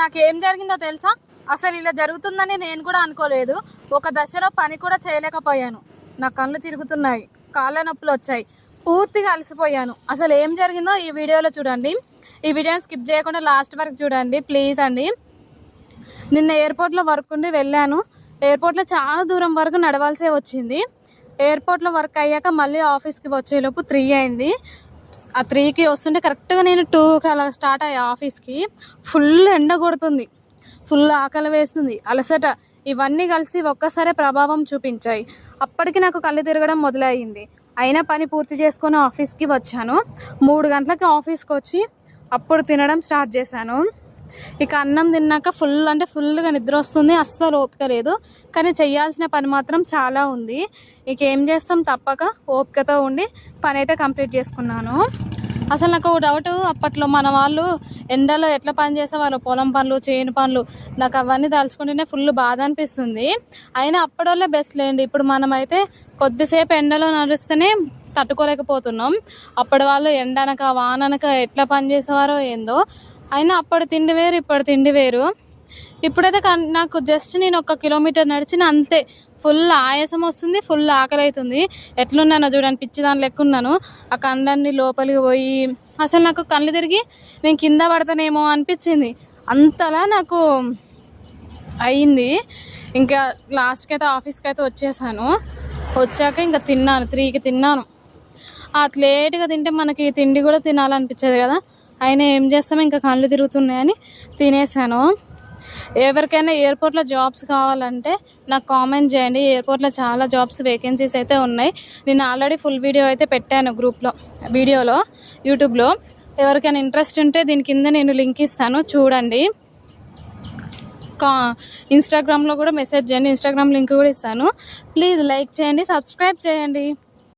నాకు ఏం జరిగిందో తెలుసా? అసలు ఇలా జరుగుతుందని నేను కూడా అనుకోలేదు. ఒక దశలో పని కూడా చేయలేకపోయాను. నా కళ్ళు తిరుగుతున్నాయి, కాళ్ళ నొప్పులు వచ్చాయి, పూర్తిగా అలసిపోయాను. అసలు ఏం జరిగిందో ఈ వీడియోలో చూడండి. ఈ వీడియోని స్కిప్ చేయకుండా లాస్ట్ వరకు చూడండి ప్లీజ్ అండి. నిన్న ఎయిర్పోర్ట్లో వర్క్ ఉండి వెళ్ళాను. ఎయిర్పోర్ట్లో చాలా దూరం వరకు నడవాల్సే వచ్చింది. ఎయిర్పోర్ట్లో వర్క్ అయ్యాక మళ్ళీ ఆఫీస్కి వచ్చేలోపు 3 అయింది. ఆ 3కి వస్తుంటే కరెక్ట్గా నేను 2కి అలా స్టార్ట్ అయ్యా ఆఫీస్కి. ఫుల్ ఎండ కొడుతుంది, ఫుల్ ఆకలి వేస్తుంది, అలసట ఇవన్నీ కలిసి ఒక్కసారి ప్రభావం చూపించాయి. అప్పటికి నాకు కళ్ళు తిరగడం మొదలయ్యింది. అయినా పని పూర్తి చేసుకొని ఆఫీస్కి వచ్చాను. 3 గంటలకి ఆఫీస్కి వచ్చి అప్పుడు తినడం స్టార్ట్ చేశాను. ఇక అన్నం తిన్నాక ఫుల్గా నిద్ర వస్తుంది, అస్సలు ఓపిక లేదు. కానీ చేయాల్సిన పని మాత్రం చాలా ఉంది. ఇక ఏం చేస్తాం, తప్పక ఓపికతో ఉండి పని అయితే కంప్లీట్ చేసుకున్నాను. అసలు నాకు డౌట్, అప్పట్లో మన వాళ్ళు ఎండలో ఎట్లా పని చేసేవాళ్ళు, పొలం పనులు, చేను పనులు, నాకు అవన్నీ తలుచుకుంటేనే ఫుల్ బాధ అనిపిస్తుంది. అయినా అప్పటివల్లే బెస్ట్ లేండి. ఇప్పుడు మనమైతే కొద్దిసేపు ఎండలో నడుస్తూనే తట్టుకోలేకపోతున్నాం. అప్పటి వాళ్ళు ఎండనక వాననక ఎట్లా పని చేసేవారో ఏందో. అయినా అప్పటి తిండి వేరు, ఇప్పటి తిండి వేరు. ఇప్పుడైతే నాకు జస్ట్ నేను 1 కిలోమీటర్ నడిచిన అంతే ఫుల్ ఆయాసం వస్తుంది, ఫుల్ ఆకలి అవుతుంది. ఎట్లున్నానో చూడండి, పిచ్చి దాని లెక్క ఉన్నాను. ఆ కళ్ళన్నీ లోపలికి పోయి అసలు నాకు కళ్ళు తిరిగి నేను కింద పడతానేమో అనిపించింది. అంతలా నాకు అయింది. ఇంకా లాస్ట్కి అయితే ఆఫీస్కి అయితే వచ్చేసాను. వచ్చాక ఇంకా తిన్నాను, 3కి తిన్నాను. లేట్గా తింటే మనకి తిండి కూడా తినాలనిపించేది కదా. అయినా ఏం చేస్తామో, ఇంకా కళ్ళు తిరుగుతున్నాయని తినేసాను. ఎవరికైనా ఎయిర్పోర్ట్లో జాబ్స్ కావాలంటే నాకు కామెంట్ చేయండి. ఎయిర్పోర్ట్లో చాలా జాబ్స్ వేకెన్సీస్ అయితే ఉన్నాయి. నేను ఆల్రెడీ ఫుల్ వీడియో అయితే పెట్టాను వీడియోలో యూట్యూబ్లో. ఎవరికైనా ఇంట్రెస్ట్ ఉంటే దీని కింద నేను లింక్ ఇస్తాను, చూడండి. ఇన్స్టాగ్రామ్లో కూడా మెసేజ్ చేయండి, ఇన్స్టాగ్రామ్ లింక్ కూడా ఇస్తాను. ప్లీజ్ లైక్ చేయండి, సబ్స్క్రైబ్ చేయండి.